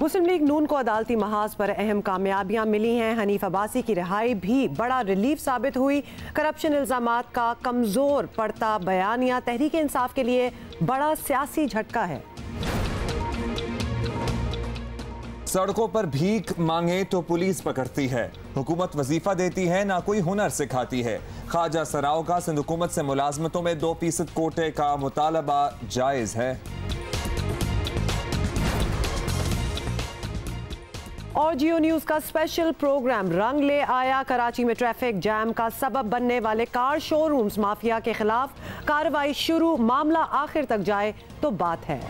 मुस्लिम league नून को अदालती महाज पर अहम कामयाबियां मिली हैं। हनीफ अब्बासी की रिहाई भी बड़ा रिलीफ साबित हुई। करप्शन इल्जामात का कमजोर पड़ता बयानिया तहरीक इंसाफ के लिए बड़ा सियासी झटका है। सड़कों पर भीख मांगे तो पुलिस पकड़ती है, हुकूमत वजीफा देती है ना कोई हुनर सिखाती है। ख्वाजा सराओं का सिंध हुकूमत से मुलाजमतों में 2% कोटे का मुतालबा जायज है। और जियो न्यूज का स्पेशल प्रोग्राम रंग ले आया। कराची में ट्रैफिक जैम का सबब बनने वाले कार शोरूम्स माफिया के खिलाफ कार्रवाई शुरू। मामला आखिर तक जाए तो बात है।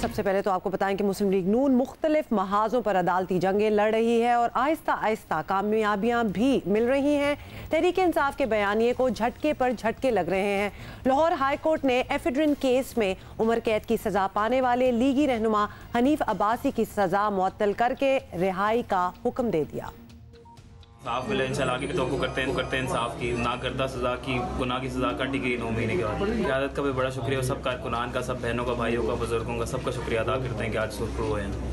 सबसे पहले तो आपको बताएं कि मुस्लिम लीग नून मुख्तलिफ महाजों पर अदालती जंगें लड़ रही है और आहिस्ता आहिस्ता कामयाबियां भी मिल रही हैं। तहरीक इंसाफ के बयानिए को झटके पर झटके लग रहे हैं। लाहौर हाई कोर्ट ने एफिड्रिन केस में उम्र कैद की सजा पाने वाले लीगी रहनुमा हनीफ अब्बासी की सजा मुअत्तल करके रिहाई का हुक्म दे दिया। इंसाफ मिले इंशाल्लाह की भी तवक्को करते हैं इंसाफ की, ना करदा सजा की, गुनाह की सजा काटी गई 9 महीने के बाद। क़यादत का भी बड़ा शुक्रिया और सब कारकुनान का, सब बहनों का, भाइयों का, बुजुर्गों का, सबका शुक्रिया अदा करते हैं कि आज सुरखरू हुए हैं।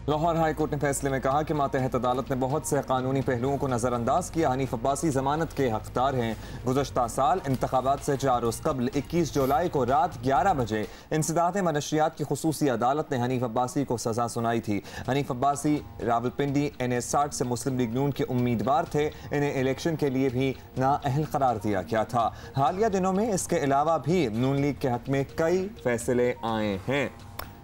लाहौर हाई कोर्ट ने फैसले में कहा कि मातहत अदालत ने बहुत से कानूनी पहलुओं को नज़रअंदाज किया। हनीफ अब्बासी जमानत के हकदार हैं। गुज़श्ता साल इंतखाबात से 4 रोज़ कबल 21 जुलाई को रात 11 बजे इंसदाद मनशियात की खुसूसी अदालत ने हनीफ अब्बासी को सजा सुनाई थी। हनीफ अब्बासी रावलपिंडी NS60 से मुस्लिम लीग नून के उम्मीदवार थे। इन्हें इलेक्शन के लिए भी नाअहल करार दिया गया था। हालिया दिनों में इसके अलावा भी नून लीग के हक में कई फैसले आए हैं।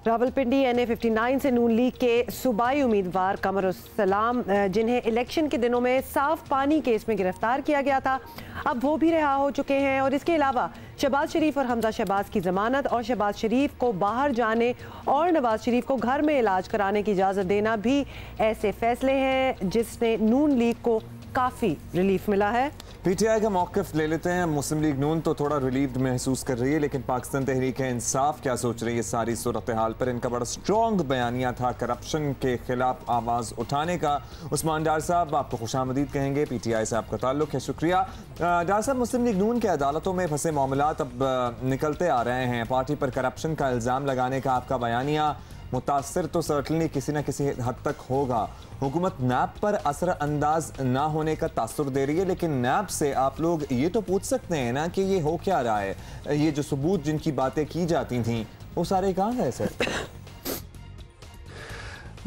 रावलपिंडी NA59 से नून लीग के सूबाई उम्मीदवार कमरुस्सलाम, जिन्हें इलेक्शन के दिनों में साफ पानी केस में गिरफ्तार किया गया था, अब वो भी रिहा हो चुके हैं। और इसके अलावा शहबाज शरीफ और हमजा शहबाज की जमानत और शहबाज शरीफ को बाहर जाने और नवाज शरीफ को घर में इलाज कराने की इजाज़त देना भी ऐसे फैसले हैं जिसने नून लीग को काफ़ी रिलीफ मिला है। PTI का मौक़िफ़ ले लेते हैं। मुस्लिम लीग नून तो थोड़ा रिलीव्ड महसूस कर रही है, लेकिन पाकिस्तान तहरीक इंसाफ क्या सोच रही है सारी सूरत हाल पर? इनका बड़ा स्ट्रॉन्ग बयानिया था करप्शन के खिलाफ आवाज़ उठाने का। उस्मान डार साहब, आपको खुशामदीद कहेंगे, PTI से आपका ताल्लुक है, शुक्रिया। डार साहब, मुस्लिम लीग नून के अदालतों में फंसे मामलात अब निकलते आ रहे हैं। पार्टी पर करप्शन का इल्ज़ाम लगाने का आपका बयानिया मुतासर तो सर्टनली किसी न किसी हद तक होगा। हुकूमत नैब पर असर अंदाज ना होने का तासुर दे रही है, लेकिन नैब से आप लोग ये तो पूछ सकते हैं ना कि ये हो क्या रहा है, ये जो सबूत जिनकी बातें की जाती थी वो सारे कहाँ गए सर?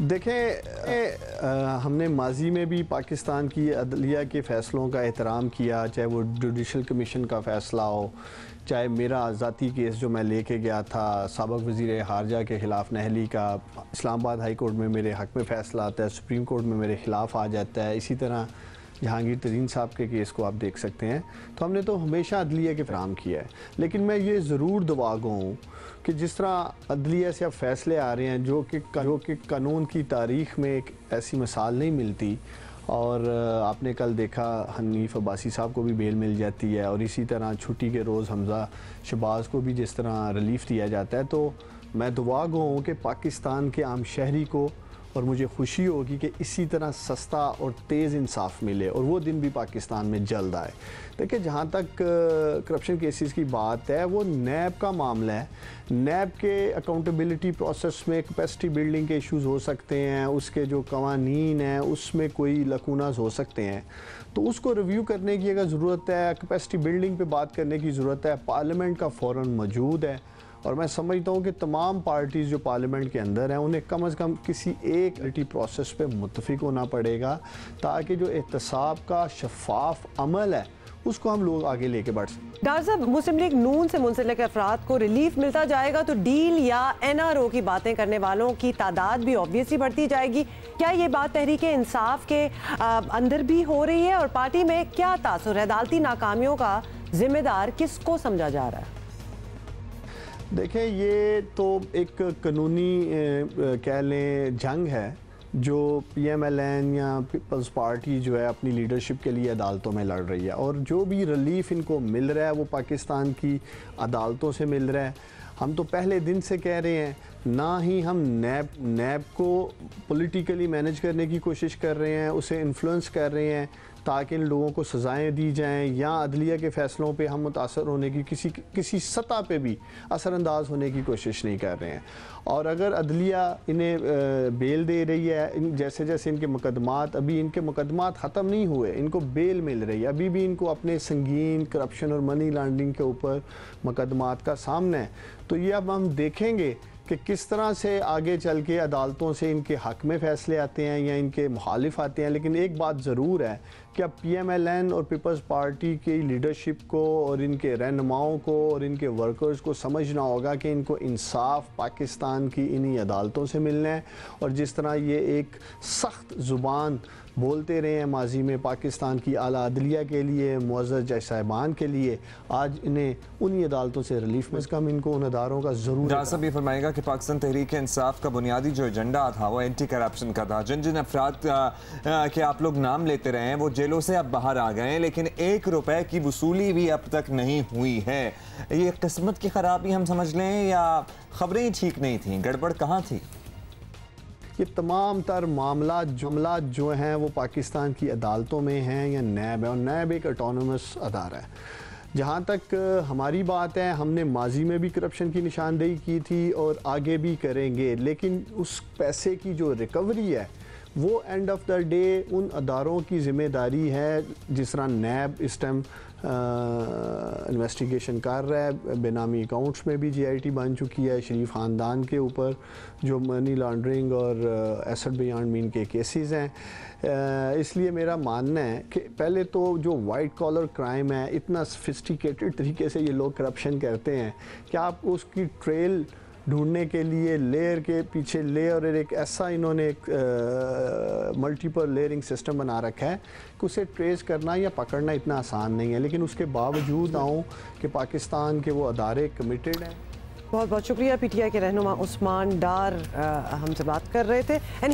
देखें, हमने माजी में भी पाकिस्तान की अदलिया के फ़ैसलों का एहतराम किया, चाहे वो जुडिशल कमीशन का फ़ैसला हो, चाहे मेरा ज़ाती केस जो मैं लेके गया था साबिक़ वज़ीर ख़ारजा के ख़िलाफ़ नहली का, इस्लामाबाद हाई कोर्ट में मेरे हक़ में फ़ैसला आता है, सुप्रीम कोर्ट में मेरे ख़िलाफ़ आ जाता है। इसी तरह जहांगीर तरीन साहब के केस को आप देख सकते हैं। तो हमने तो हमेशा अदलिया के फराम किया है, लेकिन मैं ये ज़रूर दवागो हूँ कि जिस तरह अदलिया से अब फ़ैसले आ रहे हैं जो कि कानून की तारीख़ में एक ऐसी मिसाल नहीं मिलती। और आपने कल देखा हनीफ अब्बासी साहब को भी बेल मिल जाती है, और इसी तरह छुट्टी के रोज़ हमजा शहबाज को भी जिस तरह रिलीफ़ दिया जाता है। तो मैं दुआ गो हूँ कि पाकिस्तान के आम शहरी को, और मुझे खुशी होगी कि इसी तरह सस्ता और तेज़ इंसाफ मिले और वो दिन भी पाकिस्तान में जल्द आए। देखिए, जहाँ तक करप्शन केसेस की बात है, वो नैब का मामला है। नैब के अकाउंटेबिलिटी प्रोसेस में कैपेसिटी बिल्डिंग के इश्यूज़ हो सकते हैं, उसके जो कवानीन हैं उसमें कोई लकूनास हो सकते हैं, तो उसको रिव्यू करने की अगर ज़रूरत है, कैपेसिटी बिल्डिंग पे बात करने की ज़रूरत है। पार्लियामेंट का फ़ोरम मौजूद है, और मैं समझता हूँ कि तमाम पार्टीज़ जो पार्लियामेंट के अंदर हैं उन्हें कम से कम किसी एक प्रोसेस पे मुत्तफिक होना पड़ेगा, ताकि जो एहतसाब का शफाफ अमल है उसको हम लोग आगे लेके बढ़ सकें। डॉक्टर साहब, मुस्लिम लीग नून से मुंसलिक अफराद को रिलीफ मिलता जाएगा तो डील या NRO की बातें करने वालों की तादाद भी ऑब्वियसली बढ़ती जाएगी। क्या ये बात तहरीक इंसाफ के अंदर भी हो रही है, और पार्टी में क्या तासुर है? अदालती नाकामियों का जिम्मेदार किसको समझा जा रहा है? देखें, ये तो एक कानूनी कह लें जंग है जो PMLN या पीपल्स पार्टी जो है अपनी लीडरशिप के लिए अदालतों में लड़ रही है, और जो भी रिलीफ इनको मिल रहा है वो पाकिस्तान की अदालतों से मिल रहा है। हम तो पहले दिन से कह रहे हैं, ना ही हम नैब को पॉलिटिकली मैनेज करने की कोशिश कर रहे हैं, उसे इन्फ्लुएंस कर रहे हैं, ताकि इन लोगों को सज़ाएँ दी जाएँ, या अदलिया के फ़ैसलों पे हम मुतासर होने की किसी सतह पे भी असरअंदाज होने की कोशिश नहीं कर रहे हैं। और अगर अदलिया इन्हें बेल दे रही है, जैसे जैसे इनके मुकदमात, अभी इनके मुकदमात ख़त्म नहीं हुए, इनको बेल मिल रही है, अभी भी इनको अपने संगीन करप्शन और मनी लॉन्ड्रिंग के ऊपर मुकदमात का सामना है। तो ये अब हम देखेंगे कि किस तरह से आगे चल के अदालतों से इनके हक़ में फ़ैसले आते हैं या इनके मुखालिफ आते हैं। लेकिन एक बात ज़रूर है कि अब PMLN और पीपल्स पार्टी की लीडरशिप को और इनके रहनुमाओं को और इनके वर्कर्स को समझना होगा कि इनको इंसाफ पाकिस्तान की इन्हीं अदालतों से मिलना है। और जिस तरह ये एक सख्त ज़ुबान बोलते रहे हैं माजी में पाकिस्तान की आला अदलिया के लिए, मुअज़्ज़ज़ जज साहिबान के लिए, आज इन्हें उन्हीं अदालतों से रिलीफ में कम इनको उन अदारों का ज़रूर। साहब ये फरमाएगा कि पाकिस्तान तहरीक इंसाफ का बुनियादी जो एजेंडा था वो एंटी करप्शन का था। जिन जिन अफराद के आप लोग नाम लेते रहे हैं वो जेलों से अब बाहर आ गए हैं, लेकिन 1 रुपए की वसूली भी अब तक नहीं हुई है। ये किस्मत की खराबी हम समझ लें या खबरें ही ठीक नहीं थी? गड़बड़ कहाँ थी? ये तमाम तर मामला जुमला जो हैं वो पाकिस्तान की अदालतों में हैं या नैब है, और नैब एक ऑटोनमस अदारा है। जहाँ तक हमारी बात है, हमने माजी में भी करप्शन की निशानदेही की थी और आगे भी करेंगे, लेकिन उस पैसे की जो रिकवरी है वो एंड ऑफ द डे उन अदारों की ज़िम्मेदारी है। जिस तरह नैब इस टाइम इन्वेस्टिगेशन कर रहा है, बेनामी अकाउंट्स में भी GIT बन चुकी है शरीफ ख़ानदान के ऊपर जो मनी लॉन्ड्रिंग और एसेट बियॉन्ड मीन के केसेस हैं। इसलिए मेरा मानना है कि पहले तो जो वाइट कॉलर क्राइम है, इतना सोफिस्टिकेटेड तरीके से ये लोग करप्शन करते हैं कि आप उसकी ट्रेल ढूंढने के लिए लेयर के पीछे लेयर, और एक ऐसा इन्होंने एक मल्टीपल लेयरिंग सिस्टम बना रखा है कि उसे ट्रेस करना या पकड़ना इतना आसान नहीं है। लेकिन उसके बावजूद आऊँ कि पाकिस्तान के वो अदारे कमिटेड हैं। बहुत बहुत शुक्रिया। PTI के रहनुमा उस्मान डार हमसे बात कर रहे थे, and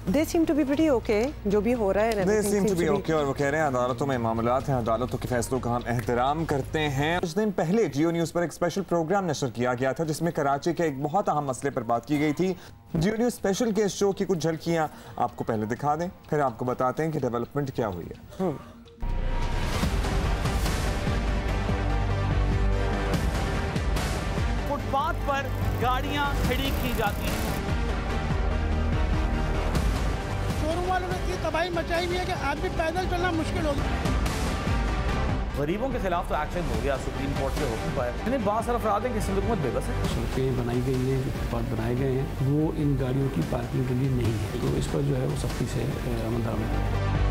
they seem to be pretty okay जो भी हो रहा है। They seem to be okay, और वो कह रहे हैं अदालतों में मामलात हैं, अदालतों के फैसलों का हम एहतराम करते हैं। कुछ दिन पहले जियो न्यूज़ पर एक स्पेशल प्रोग्राम नशर किया गया था जिसमें कराची के एक बहुत अहम मसले पर बात की गई थी। जियो न्यूज़ स्पेशल के शो की कुछ झलकियाँ आपको पहले दिखा दें, फिर आपको बताते हैं कि डेवलपमेंट क्या हुई है। फुटपाथ पर गाड़ियां खड़ी की जाती हैं। शोरूम वालों ने इतनी तबाही मचाई हुई है कि आदमी पैदल चलना मुश्किल हो गया। गरीबों के खिलाफ तो एक्शन हो गया, सुप्रीम कोर्ट से हो चुका है। यानी बहुत सारा अफराद हैं कि सिंध हुकूमत बेबस है। सड़कें बनाई गई हैं, जो फुटपाथ बनाए गए हैं वो इन गाड़ियों की पार्किंग के लिए नहीं है, तो इस पर जो है वो सख्ती से अमल दरामद।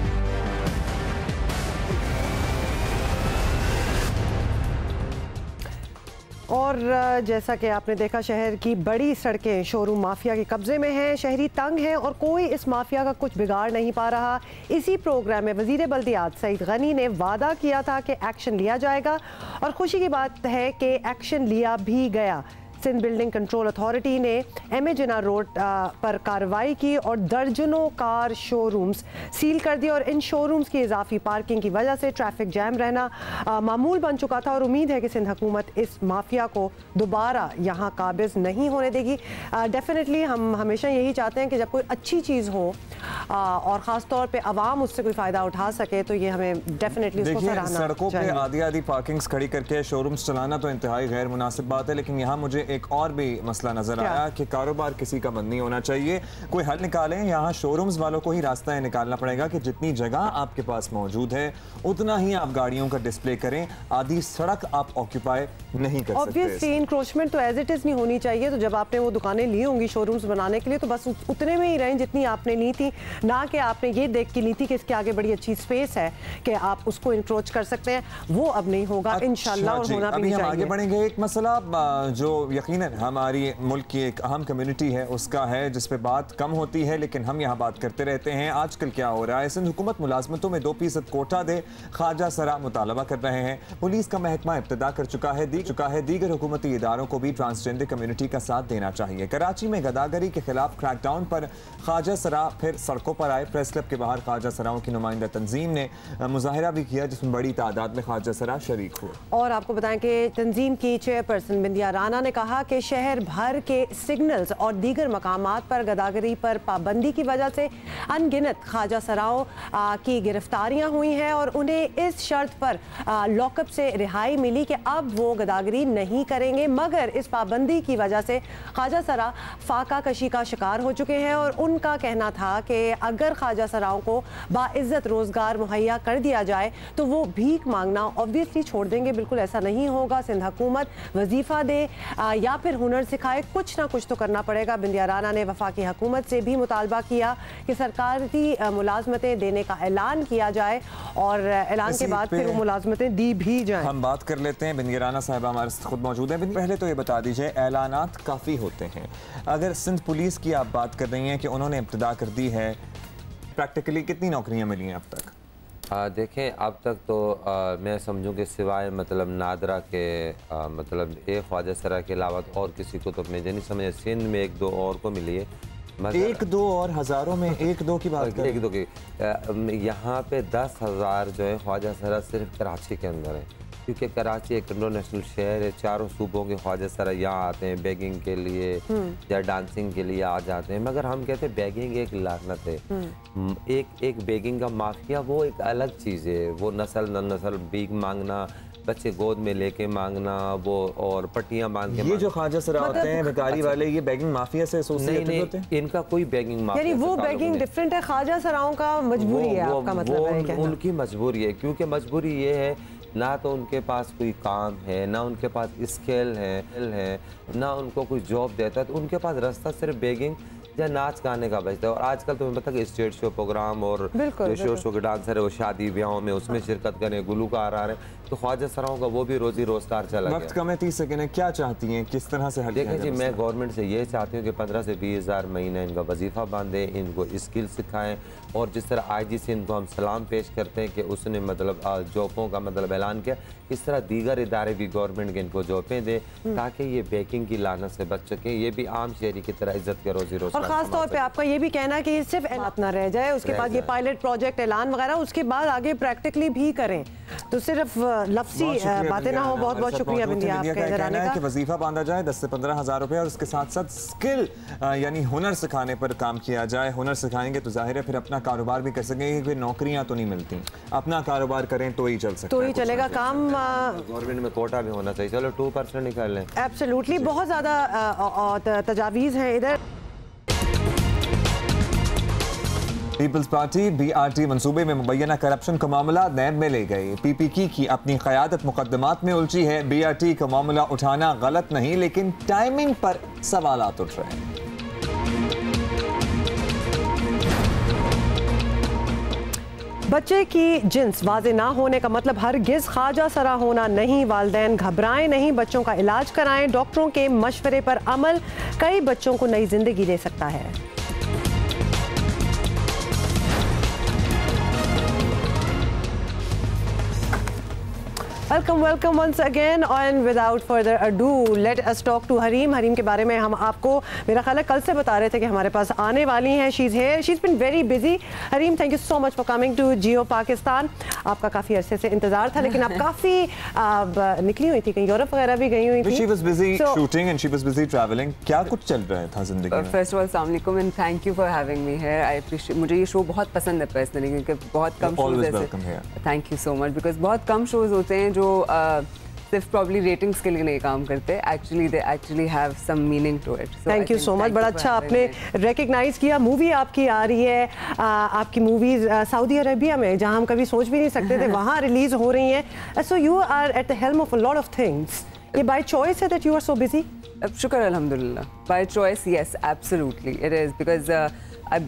और जैसा कि आपने देखा, शहर की बड़ी सड़कें शोरूम माफिया के कब्जे में हैं, शहरी तंग हैं और कोई इस माफिया का कुछ बिगाड़ नहीं पा रहा। इसी प्रोग्राम में वजीर बल्दियात सईद गनी ने वादा किया था कि एक्शन लिया जाएगा, और खुशी की बात है कि एक्शन लिया भी गया। सिंध बिल्डिंग कंट्रोल अथॉरिटी ने MA जिन्ना रोड पर कार्रवाई की और दर्जनों कार शोरूम्स सील कर दिए, और इन शोरूम्स की इजाफी पार्किंग की वजह से ट्रैफिक जैम रहना मामूल बन चुका था। और उम्मीद है कि सिंध हुकूमत इस माफिया को दोबारा यहाँ काबिज नहीं होने देगी। डेफिनेटली हम हमेशा यही चाहते हैं कि जब कोई अच्छी चीज़ हो और ख़ास तौर पे अवाम उससे कोई फ़ायदा उठा सके तो ये हमें डेफिनेटली उसको सराहना चाहिए। सड़कों पे आधी आधी पार्किंग्स खड़ी करके शोरूम्स चलाना तो इंतहाई गैर मुनासिब बात है, लेकिन यहाँ मुझे एक और भी मसला नजर आया कि कारोबार किसी का बंद नहीं होना चाहिए। कोई हल निकालें, यहाँ शोरूम्स वालों को ही रास्ता निकालना पड़ेगा कि जितनी जगह आपके पास मौजूद है उतना ही आप गाड़ियों का डिस्प्ले करें, आधी सड़क आप ऑक्यूपाई नहीं कर सकते। ऑब्वियसली इंक्रोचमेंट तो एज इट इज नहीं होनी चाहिए। तो जब आपने वो दुकानें ली होंगी शोरूम्स बनाने के लिए तो बस उतने में ही रहें जितनी आपने ली थी, ना कि आपने ये देख के ली थी कि इसके आगे बड़ी अच्छी स्पेस है कि आप उसको इंक्रोच कर सकते हैं। वो अब नहीं होगा इंशाल्लाह, और होना भी नहीं चाहिए। आगे बढ़ेंगे। एक मसला जो यकीनन हमारी मुल्क की एक अहम कम्युनिटी है उसका है, जिस पे बात कम होती है लेकिन हम यहाँ बात करते रहते हैं। आजकल क्या हो रहा है, सिंध हुकूमत मुलाजमतों में 2% कोटा दे, ख्वाजा सरा मुतालबा कर रहे हैं। पुलिस का महकमा इब्तिदा कर चुका है, दीगर हुकूमती इदारों को भी ट्रांसजेंडर कम्युनिटी का साथ देना चाहिए। कराची में गदागरी के खिलाफ क्रैकडाउन पर ख्वाजा सरा फिर सड़कों पर आए। प्रेस क्लब के बाहर ख्वाजा सराओं की नुमाइंदा तंजीम ने मुजाहिरा भी किया जिसमें बड़ी तादाद में ख्वाजा सरा शरीक हुए। और आपको बताएं कि तंजीम की चेयरपर्सन बिंदिया राना ने कहा कहा कि शहर भर के सिग्नल्स और दीगर मकामात पर गदागरी पर पाबंदी की वजह से अनगिनत ख्वाजा सराओं की गिरफ्तारियां हुई हैं और उन्हें इस शर्त पर लॉकअप से रिहाई मिली कि अब वो गदागरी नहीं करेंगे, मगर इस पाबंदी की वजह से ख्वाजा सरा फाका कशी का शिकार हो चुके हैं और उनका कहना था कि अगर ख्वाजा सराओं को बाइज्जत रोजगार मुहैया कर दिया जाए तो वो भीख मांगना ऑब्वियसली छोड़ देंगे। बिल्कुल ऐसा नहीं होगा। सिंध हुकूमत वजीफा दे या फिर हुनर सिखाए, कुछ ना कुछ तो करना पड़ेगा। बिंदिया राना ने वफाकी हुकूमत से भी मुतालबा किया कि सरकारी मुलाजमतें देने का ऐलान किया जाए और ऐलान के बाद फिर वो मुलाजमतें दी भी जाएं। हम बात कर लेते हैं, बिंदिया राना साहिबा हमारे साथ खुद मौजूद हैं। पहले तो ये बता दीजिए, ऐलानात काफ़ी होते हैं, अगर सिंध पुलिस की आप बात कर रही हैं कि उन्होंने इब्तिदा कर दी है, प्रैक्टिकली कितनी नौकरियां मिली हैं अब तक? देखें अब तक तो मैं समझूं कि सिवाय मतलब नादरा के मतलब एक ख्वाजा सरा के अलावा और किसी को तो मैं नहीं समझ। सिंध में एक दो और को मिली है, एक दो और हज़ारों में एक दो की बात एक दो की। यहाँ पे 10,000 जो है ख्वाजा सरा सिर्फ कराची के अंदर है, क्योंकि कराची एक इंटरनेशनल शहर है। चारों सूबों के ख्वाजा सरा यहाँ आते हैं बेगिंग के लिए या डांसिंग के लिए आ जाते हैं, मगर हम कहते हैं बेगिंग एक लानत है। एक बेगिंग का माफिया वो एक अलग चीज़ है। वो नस्ल न नस्ल भीख मांगना, बच्चे गोद में लेके मांगना, वो और पट्टियां बांध के, ये जो ख्वाजा सरा होते हैं भिखारी वाले, ये बेगिंग माफिया से एसोसिएटेड होते हैं? इनका कोई बेगिंग माफिया, यानी वो बेगिंग डिफरेंट है, ख्वाजा सराओं का मजबूरी है, आपका मतलब है कहना? उनकी मजबूरी है, क्योंकि मजबूरी ये है ना तो उनके पास कोई काम है, ना उनके पास स्किल है, ना उनको कोई जॉब देता है, तो उनके पास रास्ता सिर्फ बेगिंग या नाच गाने का बचता है। और आजकल तुम्हें पता है स्टेज शो प्रोग्राम और जो शो के डांसर है वो शादी ब्याहों में उसमें शिरकत करें, गुलूकार आ रहे हैं, तो ख्वाजा सराओं का वो भी रोजी रोजगार चला गया। वक्त कम है, 30 सेकंड है, क्या चाहती हैं, किस तरह से हल किया जाए? देखिए जी, मैं गवर्नमेंट से ये चाहती हूँ कि 15 से 20 हज़ार महीना इनका वजीफा बांधे, इनको स्किल सिखाएं, और जिस तरह IG से इनको हम सलाम पेश करते हैं कि उसने मतलब जॉबों का मतलब ऐलान किया, इस तरह दीगर इदारे भी गवर्नमेंट के इनको जॉबें दे ताकि ये बेकिंग की लानत से बच सकें, ये भी आम शहरी की तरह इज्जत के रोजी रोजगार। और खास तौर पे आपका ये भी कहना है कि सिर्फ ऐलान ना रह जाए, उसके बाद ये पायलट प्रोजेक्ट ऐलान वगैरह उसके बाद आगे प्रैक्टिकली भी करें, तो सिर्फ लफ्जी बातें ना हो। बहुत बहुत शुक्रिया बिंदिया आपका इधर आने का। कि वजीफा बांधा जाए 10 से 15 हज़ार रुपए और उसके साथ साथ स्किल यानी हुनर सिखाने पर काम किया जाए। हुनर सिखाएंगे तो जाहिर है फिर अपना कारोबार भी कर सकेंगे, फिर नौकरियां तो नहीं मिलती, अपना कारोबार करें तो ही चल सकता है, तो ही चलेगा काम। गवर्नमेंट में कोटा भी होना चाहिए, चलो 2% निकाल लें। एब्सोल्युटली, बहुत ज्यादा तजावीज़ हैं इधर। पीपल्स पार्टी BRT मंसूबे में मुबैना करप्शन का मामला नैब में ले गई। PPK की अपनी क़यादत मुकदमात में उलझी है। BRT का मामला उठाना गलत नहीं, लेकिन टाइमिंग पर सवालात उठ रहे हैं। बच्चे की जिन्स वाज़े ना होने का मतलब हरगिज़ ख्वाजा सरा होना नहीं। वालिदैन घबराएं नहीं, बच्चों का इलाज कराएं, डॉक्टरों के मशवरे पर अमल कई बच्चों को नई जिंदगी दे सकता है। Welcome once again, and without further ado let us talk to Hareem. Hareem के बारे में हम आपको मेरा ख्याल है कल से बता रहे थे कि हमारे पास आने वाली हैं। She is here, she is been very busy. Hareem, thank you so much for coming to Geo Pakistan. आपका काफ़ी अरसे से इंतजार था, लेकिन आप काफ़ी निकली हुई थी, कहीं यूरोप वगैरह भी गई हुई थी। She was busy shooting and she was busy traveling. क्या कुछ चल रहा था जिंदगी में? फर्स्ट ऑफ ऑल अस्सलाम वालेकुम and thank you for having me here. I appreciate, मुझे ये शो बहुत पसंद है पर्सनली, क्योंकि बहुत कम शोज ऐसे, thank you so much, because बहुत कम शोज होते हैं जो सिर्फ प्रॉब्ली रेटिंग्स के लिए नहीं काम करते, actually they actually have some meaning to it. Thank you so much, बड़ा अच्छा आपने रिकग्नाइज किया। मूवी आपकी आ रही है, आपकी मूवीज सऊदी अरेबिया में, जहां हम कभी सोच भी नहीं सकते थे, वहां रिलीज हो रही हैं। So you are at the helm of a lot of things. ये बाय चॉइस है that you are so busy? शुक्र अल्हम्दुलिल्लाह, by choice yes, absolutely it is, because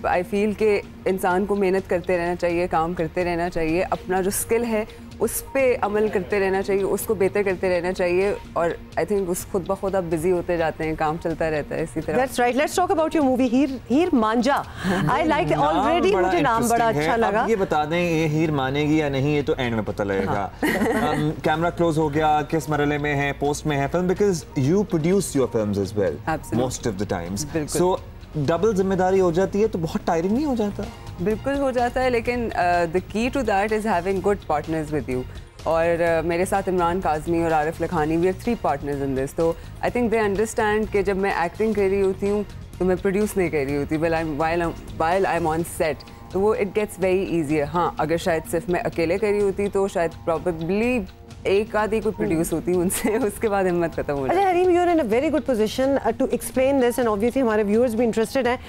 I feel कि इंसान को मेहनत करते रहना चाहिए, काम करते रहना चाहिए, अपना जो स्किल है उस पर अमल करते रहना चाहिए, उसको बेहतर करते रहना चाहिए, और आई थिंक उस खुद ब खुद आप बिजी होते जाते हैं, काम चलता रहता है इसी तरह। That's right. Let's talk about your movie Heer Manjha. I like already, मुझे नाम बड़ा अच्छा लगा। ये बता दें ये हीर मानेगी या नहीं, ये तो एंड में पता लगेगा। कैमरा क्लोज हो गया, किस मरहले में है, पोस्ट में है film, because you produce your films as well most of the times, so double जिम्मेदारी हो जाती है, तो बहुत टायरिंग नहीं हो जाता? बिल्कुल हो जाता है, लेकिन the key to that is having good partners with you. और मेरे साथ इमरान काज़मी और Arif Lakhani, we are 3 partners in this. तो आई थिंक दे अंडरस्टैंड कि जब मैं एक्टिंग कर रही होती हूँ तो मैं प्रोड्यूस नहीं कर रही होती, while I am on set, तो वो इट गेट्स वेरी ईजियर। हाँ, अगर शायद सिर्फ मैं अकेले कर रही होती तो शायद प्रॉबेबली एक आधी कोई प्रोड्यूस होती उनसे, उसके बाद हिम्मत खत्म हो जाती। Hareem, you are in a very good position to explain this and obviously हमारे व्यूअर्स भी इंटरेस्टेड हैं।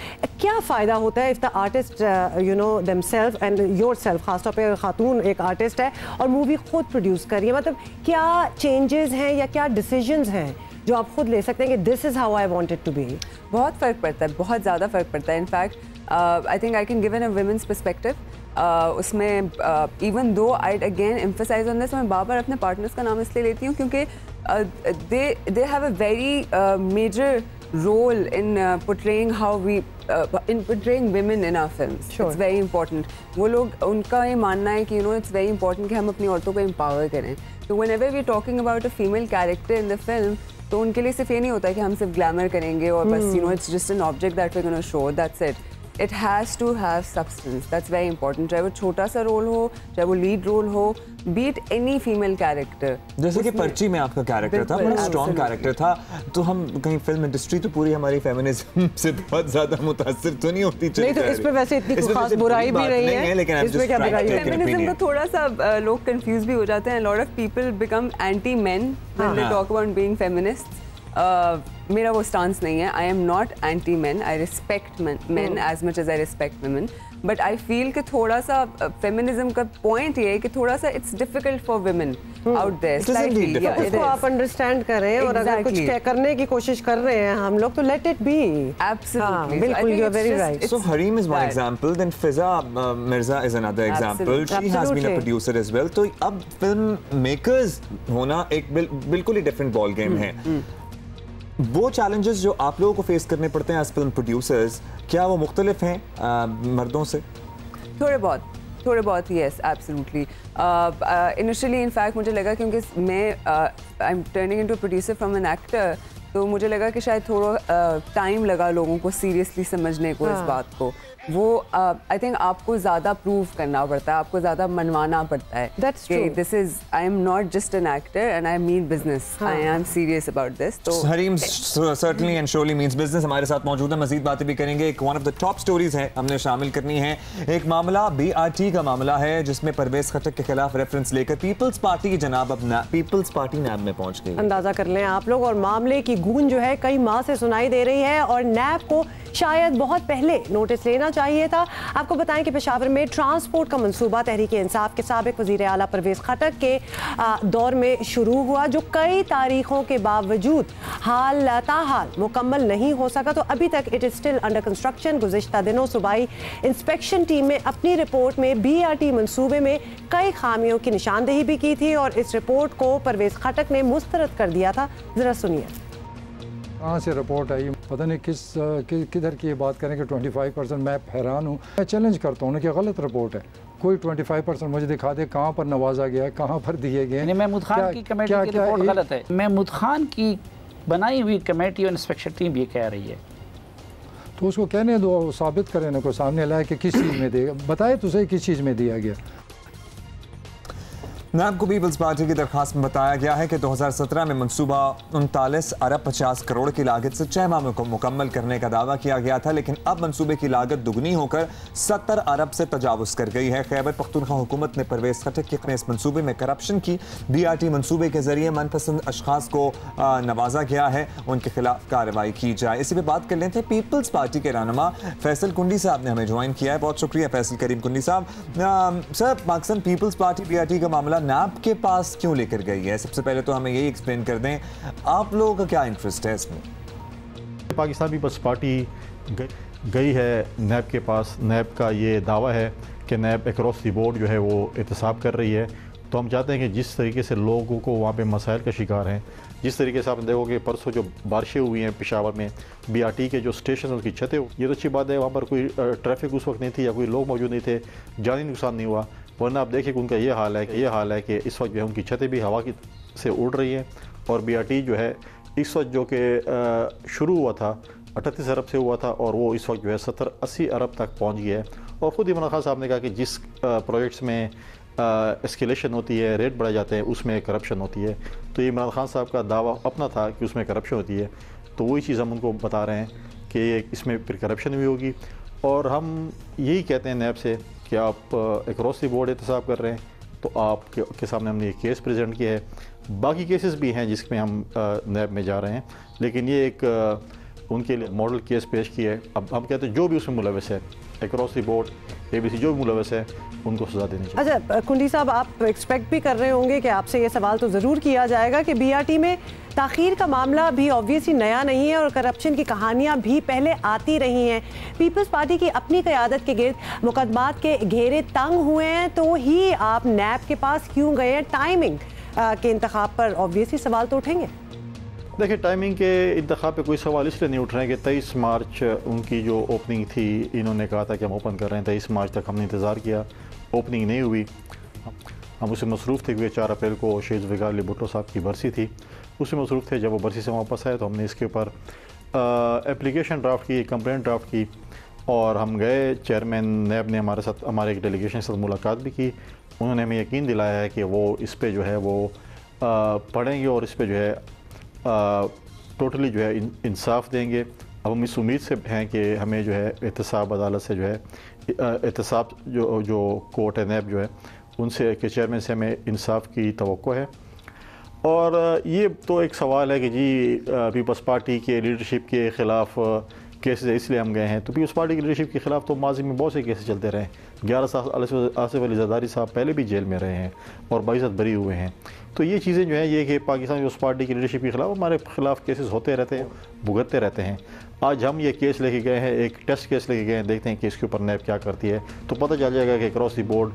क्या फ़ायदा होता है if the artist you know themselves and yourself, खासतौर पे खातून एक आर्टिस्ट है और मूवी खुद प्रोड्यूस कर रही है, मतलब क्या चेंजेस हैं या क्या डिसीजंस हैं जो आप खुद ले सकते हैं कि this is how I want it to be? बहुत फ़र्क पड़ता है, बहुत ज़्यादा फ़र्क पड़ता है। In fact I think I can give in a women's perspective. उसमें even though I again emphasise on this, मैं बार बार अपने पार्टनर्स का नाम इसलिए लेती हूँ क्योंकि they have a very major role in portraying how we in portraying women in our films. Sure. It's very important. वो लोग, उनका ये मानना है कि you know it's very important कि हम अपनी औरतों को empower करें। तो whenever we're talking about a female character in the film, तो उनके लिए सिर्फ ये नहीं होता है कि हम सिर्फ ग्लैमर करेंगे और बस you know it's just an object that we're going to show, that's it. It has to have substance. That's very important. चाहे वो छोटा सा रोल हो, चाहे वो लीड रोल हो, be it any female character. जैसे कि पर्ची में आपका कैरेक्टर था, बड़ा स्ट्रॉन्ग कैरेक्टर था, तो हम कहीं फिल्म इंडस्ट्री तो पूरी हमारी फेमिनिज्म से बहुत ज्यादा मुतासिर तो नहीं होती। नहीं तो इस पे वैसे इतनी खास बुराई भी नहीं है, लेकिन इसमें क्या बुराई है? फेमिनिज्म को थोड़ा सा लोग कंफ्यूज भी हो जाते हैं। Lot of people become anti men when they talk about being feminist. मेरा वो स्टांस नहीं है। I am not anti man, I respect man as much as I respect women, but I feel कि थोड़ा सा फेमिनिज्म का point ये है कि थोड़ा सा it's difficult for women out there slightly. इसको आप अंडरस्टैंड करें और अगर कुछ करने की कोशिश कर रहे हैं हम लोग तो लेट इट बी। एब्सोल्युटली, बिल्कुल, you are very right. So Hareem is one example, then Fiza Mirza is another example. She has been a producer as well. तो अब फिल्म मेकर्स होना एक बिल्कुल ही डिफरेंट बॉल गेम है। वो challenges जो आप लोगों को फेस करने पड़ते हैं एज फिल्म प्रोड्यूसर्स, क्या वो मुख्तलिफ हैं मर्दों से? थोड़े बहुत यस, एब्सोल्युटली। इनिशियली इनफैक्ट मुझे लगा क्योंकि मैं I am turning into producer from an actor, तो मुझे लगा कि शायद थोड़ा टाइम लगा लोगों को सीरियसली समझने को इस बात को। वो आई थिंक आपको ज़्यादा प्रूव करना पड़ता है, आपको ज़्यादा मनवाना पड़ता है कि this is, I am not just an actor and I mean business, I am serious about this. तो Hareem certainly and surely means business हमारे साथ मौजूद है, मजीद बातें भी करेंगे। एक one of the top stories है हमने शामिल करनी है, एक मामला BRT का मामला है जिसमें परवेज खटक के खिलाफ रेफरेंस लेकर पीपल्स पार्टी की जनाब अब पीपल्स पार्टी नैब में पहुंच गई। अंदाजा कर लें आप लोग, और मामले की गूंज जो है कई माह से सुनाई दे रही है और नैब को शायद बहुत पहले नोटिस लेना चाहिए था। आपको बताएं कि पेशावर में ट्रांसपोर्ट का मंसूबा तहरीक इंसाफ के साबिक वजीर आला परवेज खटक के दौर में शुरू हुआ, जो कई तारीखों के बावजूद ताहाल मुकम्मल नहीं हो सका। तो अभी तक it is still under construction. गुज़िश्ता दिनों सूबाई इंस्पेक्शन टीम में अपनी रिपोर्ट में BRT मंसूबे में कई खामियों की निशानदेही भी की थी और इस रिपोर्ट को परवेज खटक ने मुस्तरद कर दिया था। जरा सुनिए। कहाँ से रिपोर्ट आई, पता नहीं किधर की ये बात करें कि 25%। मैं हैरान हूँ, मैं चैलेंज करता हूँ कि गलत रिपोर्ट है। कोई 25% मुझे दिखा दे कहाँ पर नवाजा गया है, कहाँ पर दिए गए। महमूद खान की कमेटी की रिपोर्ट गलत है। महमूद खान की बनाई हुई कमेटी और इंस्पेक्शन टीम ये कह रही है, तो उसको कहने दो, साबित करें ना, को सामने लाए कि किस चीज़ में देगा, बताए तो सही किस चीज़ में दिया गया। नैब को पीपल्स पार्टी की दरखास्त में बताया गया है कि 2017 में मंसूबा 39 अरब 50 करोड़ की लागत से 6 माह को मुकम्मल करने का दावा किया गया था, लेकिन अब मंसूबे की लागत दुगनी होकर 70 अरब से तजावुज़ कर गई है। खैबर पख्तूनख्वा हुकूमत ने परवेज खटक के अपने इस मंसूबे में करप्शन की, BRT मंसूबे के जरिए मनपसंद अशखास को नवाजा गया है, उनके खिलाफ कार्रवाई की जाए। इसी पर बात कर लेते हैं। पीपल्स पार्टी के रहनुमा फैसल कुंडी साहब ने हमें ज्वाइन किया है, बहुत शुक्रिया फैसल करीम कुंडी साहब। सर, पाकिस्तान पीपल्स पार्टी BRT का मामला नैब के पास क्यों लेकर गई है? सबसे पहले तो हमें यही एक्सप्लेन कर दें, आप लोगों का क्या इंटरेस्ट है इसमें? पाकिस्तान पीपल्स पार्टी गई है नैब के पास। नैब का ये दावा है कि नैब अक्रॉस द बोर्ड जो है वो एहतसाब कर रही है। तो हम चाहते हैं कि जिस तरीके से लोगों को वहाँ पे मसाइल का शिकार हैं, जिस तरीके से आपने देखोगे परसों जो बारिशें हुई हैं पेशावर में, BRT के जो स्टेशन उनकी छतें, ये तो अच्छी बात है, वहाँ पर कोई ट्रैफिक उस वक्त नहीं थी या कोई लोग मौजूद नहीं थे, जानी नुकसान नहीं हुआ। वरना आप देखिए कि उनका ये हाल है कि इस वक्त जो है उनकी छतें भी हवा की से उड़ रही हैं और BRT जो है इस वक्त जो कि शुरू हुआ था 38 अरब से हुआ था और वो इस वक्त जो है 70-80 अरब तक पहुंच गया है। और ख़ुद इमरान खान साहब ने कहा कि जिस प्रोजेक्ट्स में एस्केलेशन होती है, रेट बढ़ाए जाते हैं, उसमें करप्शन होती है। तो इमरान खान साहब का दावा अपना था कि उसमें करप्शन होती है, तो वही चीज़ हम उनको बता रहे हैं कि इसमें फिर करप्शन भी होगी। और हम यही कहते हैं नैब से कि आप अक्रॉस द बोर्ड एहतसाब कर रहे हैं, तो आपके सामने हमने एक केस प्रेजेंट किया है। बाकी केसेस भी हैं जिसमें हम नैब में जा रहे हैं, लेकिन ये एक उनके लिए मॉडल केस पेश किया है। अब हम कहते हैं जो भी उसमें मुलविस है, अक्रॉस द बोर्ड ABC जो भी मुलविस है, उनको सज़ा देनी चाहिए। अच्छा कुंडी साहब, आप एक्सपेक्ट भी कर रहे होंगे कि आपसे ये सवाल तो ज़रूर किया जाएगा कि BRT में ताख़ीर का मामला भी ऑब्वियसली नया नहीं है और करप्शन की कहानियाँ भी पहले आती रही हैं। पीपल्स पार्टी की अपनी क़यादत के गिर्द मुकदमात के घेरे तंग हुए हैं, तो ही आप नैब के पास क्यों गए हैं? टाइमिंग के इंतखाब पर ऑब्वियसली सवाल तो उठेंगे। देखिए, टाइमिंग के इंतखाब पे कोई सवाल इसलिए नहीं उठ रहे हैं कि 23 मार्च उनकी जो ओपनिंग थी, इन्होंने कहा था कि हम ओपन कर रहे हैं। 23 मार्च तक हमने इंतज़ार किया, ओपनिंग नहीं हुई। हम उससे मसरूफ़ थे क्योंकि 4 अप्रैल को शहीद ज़ुल्फ़िकार अली भुट्टो साहब की बरसी थी, उससे मसरूफ़ थे। जब वो बरसी से वापस आए तो हमने इसके ऊपर एप्लीकेशन ड्राफ्ट की, कंप्लेंट ड्राफ्ट की, और हम गए। चेयरमैन नैब ने हमारे साथ, हमारे एक डेलीगेशन के साथ मुलाकात भी की। उन्होंने हमें यकीन दिलाया है कि वो इस पर जो है वो पढ़ेंगे और इस पर जो है टोटली जो है इंसाफ देंगे। अब हम इस उम्मीद से हैं कि हमें जो है एहतसाब अदालत से जो है एहतसाब जो कोर्ट है नैब जो है उनसे के चेयरमैन से हमें इंसाफ की तवक्को है। और ये तो एक सवाल है कि जी पीपल्स पार्टी के लीडरशिप के ख़िलाफ़ केसेस इसलिए हम गए हैं, तो पीपल्स पार्टी की लीडरशिप के ख़िलाफ़ तो माजी में बहुत से केसेस चलते रहे। 11 साल आसिफ अली ज़रदारी साहब पहले भी जेल में रहे हैं और बाइज़्ज़त बरी हुए हैं। तो ये चीज़ें जो है ये कि पाकिस्तान पीपल्स पार्टी की लीडरशिप के ख़िलाफ़ हमारे ख़िलाफ़ केसेस होते रहते हैं, भुगतते रहते हैं। आज हम ये केस लेके गए हैं, एक टेस्ट केस लेके गए हैं, देखते हैं कि इसके ऊपर नैब क्या करती है, तो पता चल जाएगा कि क्रॉस द बोर्ड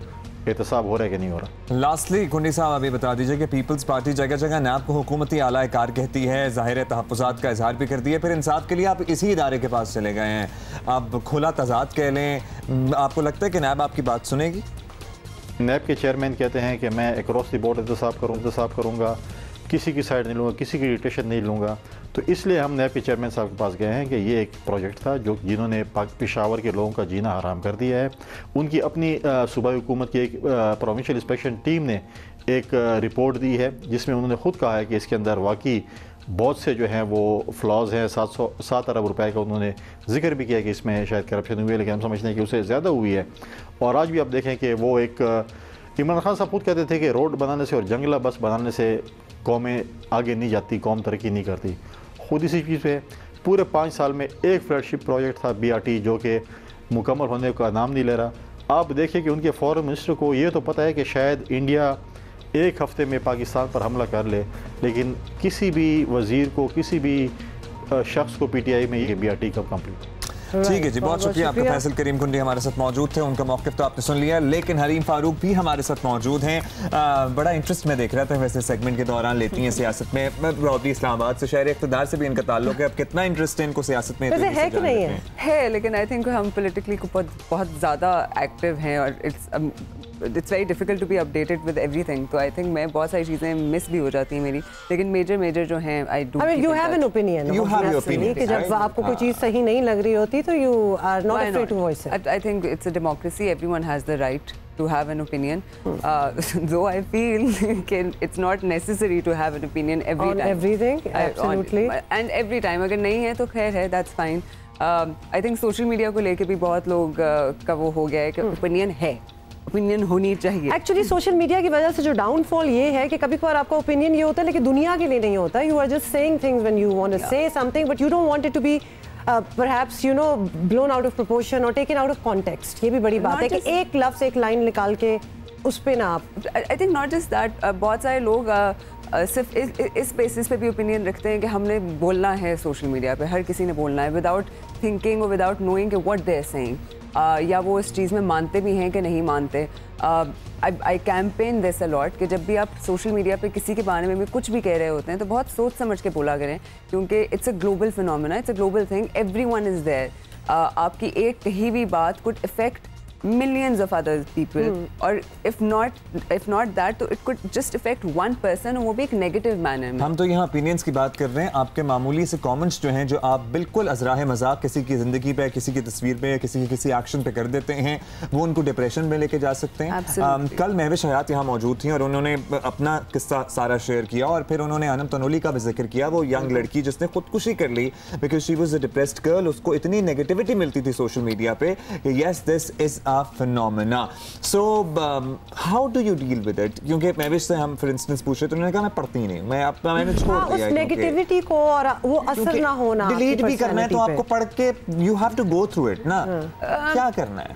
एहतसाब हो रहा है कि नहीं हो रहा। लास्टली कुंडी साहब, अभी बता दीजिए कि पीपल्स पार्टी जगह जगह नैब को हुकूमती आला कार कहती है, ज़ाहिर तहफ़्फ़ुज़ात का इजहार भी कर दिया, फिर इंसाफ के लिए आप इसी इदारे के पास चले गए हैं। आप खुला तज़ाद कह लें, आपको लगता है कि नैब आपकी बात सुनेगी? नैब के चेयरमैन कहते हैं कि मैं अक्रॉस द बोर्ड एहतसाब करूँगा, किसी की साइड नहीं लूँगा, किसी की इरिटेशन नहीं लूँगा। तो इसलिए हम नैब के चेयरमैन साहब के पास गए हैं कि ये एक प्रोजेक्ट था जो जिन्होंने पेशावर के लोगों का जीना हराम कर दिया है। उनकी अपनी सूबाई हुकूमत की एक प्रोविंशियल इंस्पेक्शन टीम ने एक रिपोर्ट दी है जिसमें उन्होंने ख़ुद कहा है कि इसके अंदर वाकई बहुत से जो हैं वो फ्लॉज़ हैं। 7 अरब रुपए का उन्होंने जिक्र भी किया कि इसमें शायद करप्शन हुई है, लेकिन हम समझते हैं कि उससे ज़्यादा हुई है। और आज भी आप देखें कि वो एक इमरान खान साहब खुद कहते थे कि रोड बनाने से और जंगला बस बनाने से कौमें आगे नहीं जाती, कौम तरक्की नहीं करती। खुद इसी चीज़ पे पूरे 5 साल में एक फ्लैगशिप प्रोजेक्ट था BRT जो कि मुकम्मल होने का नाम नहीं ले रहा। आप देखिए कि उनके फॉरेन मिनिस्टर को ये तो पता है कि शायद इंडिया एक हफ्ते में पाकिस्तान पर हमला कर ले, लेकिन किसी भी वज़ीर को, किसी भी शख्स को PTI में ये BRT कब कंप्लीट। ठीक है जी, बहुत शुक्रिया आपका। फैसल करीम कुंडी हमारे साथ मौजूद थे, उनका मौक़िफ़ तो आपने सुन लिया, लेकिन हरीम फारूक भी हमारे साथ मौजूद हैं। बड़ा इंटरेस्ट मैं देख रहा था वैसे सेगमेंट के दौरान लेती हैं सियासत में। ब्रॉडली इस्लामाबाद से, शहर इक़्तिदार से भी इनका ताल्लुक है। अब कितना इंटरेस्ट है इनको सियासत में? है कि नहीं है, लेकिन आई थिंक हम पोलिटिकली बहुत ज़्यादा एक्टिव हैं और it's very difficult to be updated with everything. तो आई थिंक मैं बहुत सारी चीज़ें मिस भी हो जाती हैं मेरी, लेकिन मेजर जो हैं I do you have an opinion कि जब आपको कोई चीज़ सही नहीं लग रही होती तो you are not afraid to voice it. I think it's a democracy, everyone has the right to have an opinion, though I feel it's not necessary to have an opinion every on time. everything, absolutely. And every time, अगर नहीं है तो खैर है, that's fine. I think social media को लेके भी बहुत लोग का वो हो गया है कि opinion है, ओपिनियन होनी चाहिए। एक्चुअली सोशल मीडिया की वजह से जो डाउनफॉल ये है कि कभी कभार आपका ओपिनियन ये होता है लेकिन दुनिया के लिए नहीं होता। You are just saying things when you want to say something but you don't want it to be perhaps you know blown out of proportion or taken out of context। ये भी बड़ी बात है कि एक लफ्ज़, एक लाइन निकाल के उस पे ना आप। I think not just that, बहुत सारे लोग सिर्फ इस बेसिस पे भी ओपिनियन रखते हैं कि हमने बोलना है सोशल मीडिया पे, हर किसी ने बोलना है विदाउट थिंकिंग और विदाउट नोइंग कि व्हाट दे आर सेइंग, या वो इस चीज़ में मानते भी हैं कि नहीं मानते। आई कैंपेन दिस अ लॉट कि जब भी आप सोशल मीडिया पे किसी के बारे में भी कुछ भी कह रहे होते हैं तो बहुत सोच समझ के बोला करें, क्योंकि it's a global phenomena, it's a global thing, everyone is there. आपकी एक कही हुई बात could affect millions of other people. और if not that, तो it could just affect one person, वो भी एक negative manner में. हम तो यहाँ opinions की बात कर रहे हैं, आपके मामूली से comments जो हैं, जो आप बिल्कुल अज़राह मजाक किसी की ज़िंदगी पे, किसी की तस्वीर पे, किसी की किसी एक्शन पे कर देते हैं, वो उनको डिप्रेशन में लेके जा सकते हैं. कल महविश हयात यहाँ मौजूद थी और उन्होंने अपना किस्सा सारा शेयर किया और फिर उन्होंने अनम तनोली का भी जिक्र किया. वो यंग लड़की जिसने खुदकुशी कर ली because she was a depressed girl. उसको इतनी नेगेटिविटी मिलती थी सोशल मीडिया पे. Yes, this is a phenomena. So how do you deal with it? क्योंकि महविश से हम फॉर इंस्टेंस पूछे तो उन्होंने कहा मैं पढ़ती नहीं, मैंने छोड़ दिया. उस नेगेटिविटी को और वो असर ना होना, डिलीट भी करना है तो आपको पढ़ के you have to go through it ना. क्या करना है?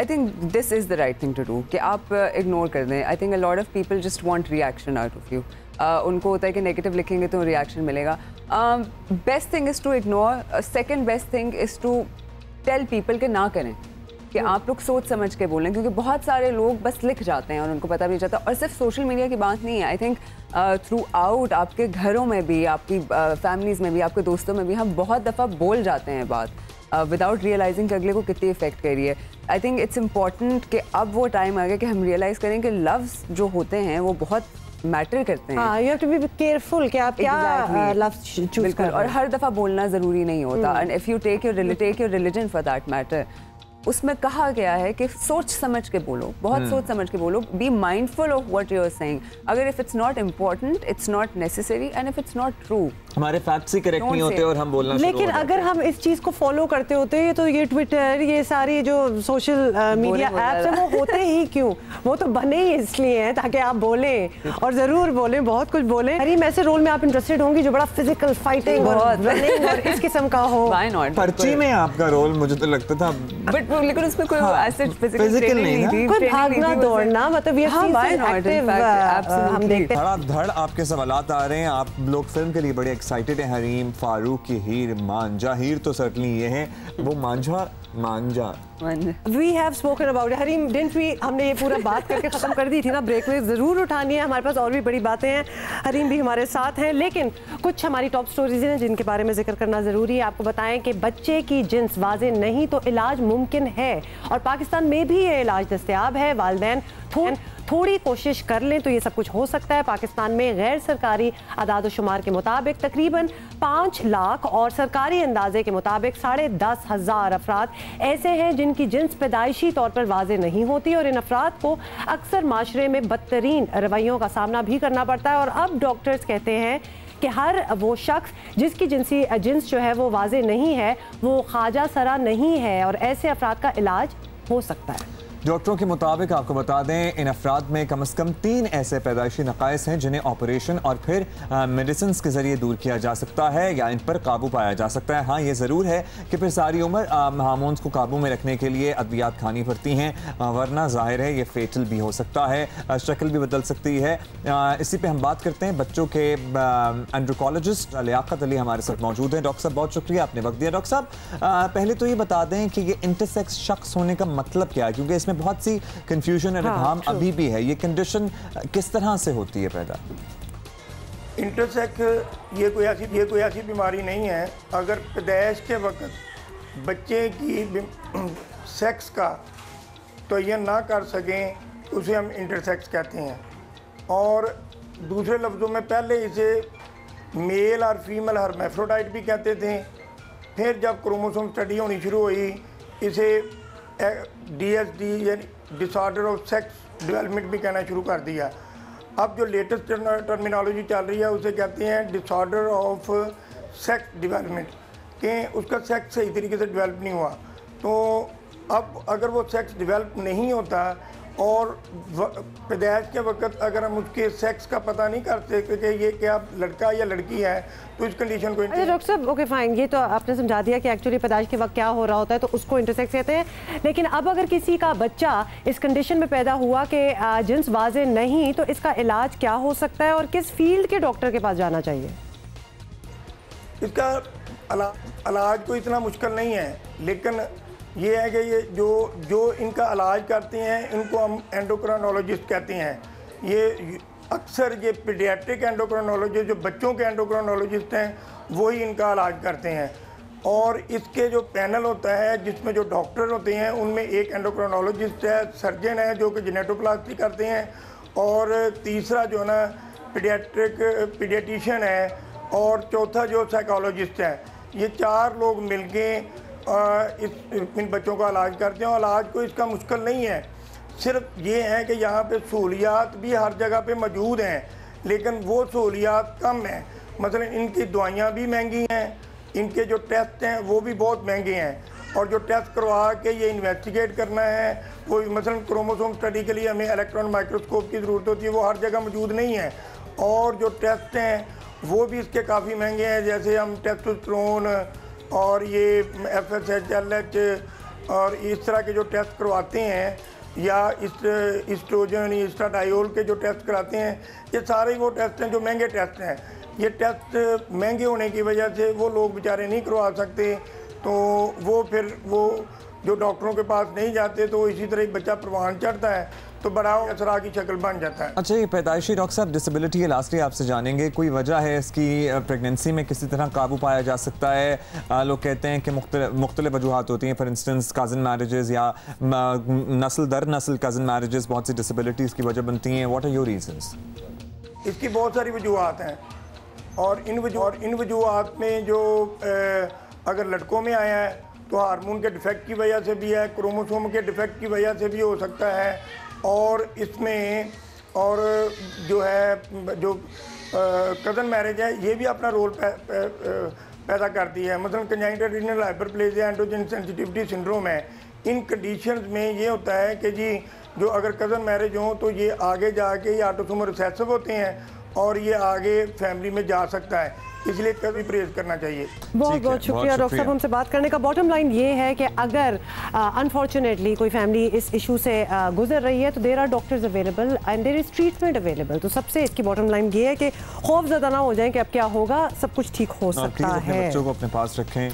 I think this is the right thing to do कि आप इग्नोर कर दें. I think a lot of people just want reaction out of you. उनको होता है कि नेगेटिव लिखेंगे तो रिएक्शन मिलेगा. Best thing is to ignore. Second best thing is to tell people के ना करें, कि आप लोग सोच समझ के बोलें, क्योंकि बहुत सारे लोग बस लिख जाते हैं और उनको पता भी नहीं चलता. और सिर्फ सोशल मीडिया की बात नहीं है. आई थिंक थ्रू आउट आपके घरों में भी, आपकी फैमिलीज़ में भी, आपके दोस्तों में भी हम बहुत दफ़ा बोल जाते हैं बात विदाउट रियलाइजिंग कि अगले को कितनी इफेक्ट कर रही है. आई थिंक इट्स इम्पॉर्टेंट कि अब वो टाइम आ गया कि हम रियलाइज़ करें कि लव्स जो होते हैं वो बहुत मैटर करते हैं. You have to be careful कि आप क्या लफ्ज़ चूज कर रहे हैं. और हर दफ़ा बोलना ज़रूरी नहीं होता. And if you take your religion for that matter, उसमें कहा गया है कि सोच समझ के बोलो, बहुत सोच समझ के बोलो. Be mindful of what you are saying. अगर if it's not important, it's not necessary, and if it's not true, हमारे फैक्ट्स ही करेक्ट नहीं होते और हम बोलना. लेकिन अगर हम इस चीज को फॉलो करते होते तो ये ट्विटर, ये सारी जो सोशल मीडिया ऐप्स हैं वो होते ही क्यों? वो तो बने ही इसलिए हैं ताकि आप बोलें और जरूर बोलें, बहुत कुछ बोलें. हरीम, ऐसे रोल में आप इंटरेस्टेड होंगी जो बड़ा फिजिकल फाइटिंग और रनिंग और इस किस्म का हो? पर्ची में आपका रोल मुझे तो लगता था, बट लेकिन उसमें कोई ऐसे फिजिकल नहीं थी, कोई भागना दौड़ना, मतलब ये हम देखते हैं. धड़ आपके सवालात आ रहे हैं. आप लोग फिल्म के लिए बड़े एक्साइटेड हैं. हरीम फारूक की हीर मांझा. हीर तो सर्टनली ये है, वो मांझा We have spoken about it. Hareem, didn't we? हमने ये पूरा बात करके ख़त्म कर दी थी ना. ब्रेक में ज़रूर उठानी है, हमारे पास और भी बड़ी बातें हैं. हरीम भी हमारे साथ हैं, लेकिन कुछ हमारी टॉप स्टोरीज हैं जिनके बारे में जिक्र करना ज़रूरी है. आपको बताएं कि बच्चे की जिन्स वाज़े नहीं तो इलाज मुमकिन है और पाकिस्तान में भी ये इलाज दस्तयाब है. वालिदैन थोड़ी कोशिश कर लें तो ये सब कुछ हो सकता है. पाकिस्तान में गैर सरकारी आदाद शुमार के मुताबिक तकरीबन 5 लाख और सरकारी अंदाजे के मुताबिक 10,500 अफराद ऐसे हैं जिनकी जिन्स पैदाइशी तौर पर वाज़े नहीं होती और इन अफराद को अक्सर माशरे में बदतरीन रवैयों का सामना भी करना पड़ता है. और अब डॉक्टर्स कहते हैं कि हर वो शख्स जिसकी जिन्स जो है वो वाज़े नहीं है वो ख्वाजा सरा नहीं है और ऐसे अफराद का इलाज हो सकता है. डॉक्टरों के मुताबिक आपको बता दें, इन अफराद में कम से कम 3 ऐसे पैदाइशी नकाइस हैं जिन्हें ऑपरेशन और फिर मेडिसिन के जरिए दूर किया जा सकता है या इन पर काबू पाया जा सकता है. हाँ, ये ज़रूर है कि फिर सारी उम्र हार्मोन्स को काबू में रखने के लिए अद्वियात खानी पड़ती हैं, वरना जाहिर है ये फेटल भी हो सकता है, शक्ल भी बदल सकती है. इसी पर हम बात करते हैं बच्चों के एंड्रोकोलॉजिस्ट लियाकत अली हमारे साथ मौजूद हैं. डॉक्टर साहब, बहुत शुक्रिया आपने वक्त दिया. डॉक्टर साहब, पहले तो ये बता दें कि ये इंटरसेक्स शख्स होने का मतलब क्या है, क्योंकि इसमें बहुत सी कंफ्यूजन और इब्हाम अभी भी है. ये कंडीशन किस तरह से होती है पैदा? इंटरसेक्स ये कोई ऐसी बीमारी नहीं है. अगर पैदाइश के वक्त बच्चे की सेक्स का तो ये ना कर सकें उसे हम इंटरसेक्स कहते हैं. और दूसरे लफ्ज़ों में पहले इसे मेल और फीमेल हर्मेफ्रोडाइट भी कहते थे. फिर जब क्रोमोसोम स्टडी होनी शुरू हुई इसे DSD यानी डिसऑर्डर ऑफ सेक्स डेवलपमेंट भी कहना शुरू कर दिया. अब जो लेटेस्ट टर्मिनोलॉजी चल रही है उसे कहते हैं डिसऑर्डर ऑफ सेक्स डेवलपमेंट, कि उसका सेक्स सही तरीके से डेवलप नहीं हुआ. तो अब अगर वो सेक्स डेवलप नहीं होता और पैदाइश के वक्त अगर हम उसके सेक्स का पता नहीं कर सकते कि ये क्या लड़का या लड़की है तो इस कंडीशन को. अच्छा डॉक्टर साहब, ओके फाइन, ये तो आपने समझा दिया कि एक्चुअली पैदाइश के वक्त क्या हो रहा होता है तो उसको इंटरसेक्स कहते हैं. लेकिन अब अगर किसी का बच्चा इस कंडीशन में पैदा हुआ कि जिन्स वाज़े नहीं, तो इसका इलाज क्या हो सकता है और किस फील्ड के डॉक्टर के पास जाना चाहिए? इसका इलाज कोई इतना मुश्किल नहीं है, लेकिन ये है कि ये जो इनका इलाज करते हैं इनको हम एंडोक्राइनोलॉजिस्ट कहते हैं. ये अक्सर ये पीडियाट्रिक एंडोक्राइनोलॉजिस्ट जो बच्चों के एंडोक्राइनोलॉजिस्ट हैं वही इनका इलाज करते हैं. और इसके जो पैनल होता है जिसमें जो डॉक्टर होते हैं उनमें एक एंडोक्रोनोलॉजिस्ट है, सर्जन है जो कि जेनेटोप्लास्टी करते हैं, और तीसरा जो ना पीडियाट्रिशियन है, और चौथा जो साइकोलॉजिस्ट है। ये 4 लोग मिलके इन बच्चों का इलाज करते हैं। और इलाज को इसका मुश्किल नहीं है, सिर्फ ये है कि यहाँ पे सहूलियात भी हर जगह पे मौजूद हैं, लेकिन वो सहूलियात कम हैं। मसलन इनकी दवाइयाँ भी महंगी हैं, इनके जो टेस्ट हैं वो भी बहुत महंगे हैं, और जो टेस्ट करवा के ये इन्वेस्टिगेट करना है, वो मसलन क्रोमोसोम स्टडी के लिए हमें इलेक्ट्रॉन माइक्रोस्कोप की ज़रूरत होती है, वो हर जगह मौजूद नहीं है। और जो टेस्ट हैं वो भी इसके काफ़ी महंगे हैं, जैसे हम टेस्टोस्टेरोन और ये FSH, LH और इस तरह के जो टेस्ट करवाते हैं, या एस्ट्रोजन, एस्ट्राडायोल के जो टेस्ट कराते हैं, ये सारे वो टेस्ट हैं जो महंगे टेस्ट हैं। ये टेस्ट महंगे होने की वजह से वो लोग बेचारे नहीं करवा सकते, तो वो फिर वो जो डॉक्टरों के पास नहीं जाते, तो इसी तरह बच्चा परवान चढ़ता है तो बड़ा असरा की शक्ल बन जाता है। अच्छा, ये पैदाइशी डॉक्टर साहब डिसेबिलिटी है, लास्टली आपसे जानेंगे, कोई वजह है इसकी? प्रेगनेंसी में किसी तरह काबू पाया जा सकता है? लोग कहते हैं कि मुख्तलिफ वजूहात होती हैं, फॉर इंस्टेंस कज़न मैरिजेस या नस्ल दर नस्ल कज़न मैरिजेस बहुत सी डिसेबिलिटीज़ की वजह बनती हैं। What are your reasons? इसकी बहुत सारी वजूहात हैं, और इन वजूहात में जो अगर लड़कों में आया है तो हार्मोन के डिफेक्ट की वजह से भी है, क्रोमोसोम के डिफेक्ट की वजह से भी हो सकता है, और इसमें और जो है जो कज़न मैरिज है ये भी अपना रोल पैदा करती है। मतलब congenital renal hyperplasia, androgen sensitivity syndrome है। इन कंडीशंस में ये होता है कि जी जो अगर कज़न मैरिज हो तो ये आगे जाके ये ऑटोसोमल रिसेसिव होते हैं, और ये आगे फैमिली में जा सकता है, इसलिए कभी परहेज करना चाहिए। बहुत बहुत शुक्रिया डॉक्टर साहब हमसे बात करने का। बॉटम लाइन ये है कि अगर अनफॉर्चुनेटली कोई फैमिली इस इशू से गुजर रही है तो there are doctors available and there is treatment available. तो सबसे इसकी बॉटम लाइन ये है कि खौफ ज़्यादा ना हो जाए कि अब क्या होगा, सब कुछ ठीक हो सकता है। बच्चों को अपने पास रखें।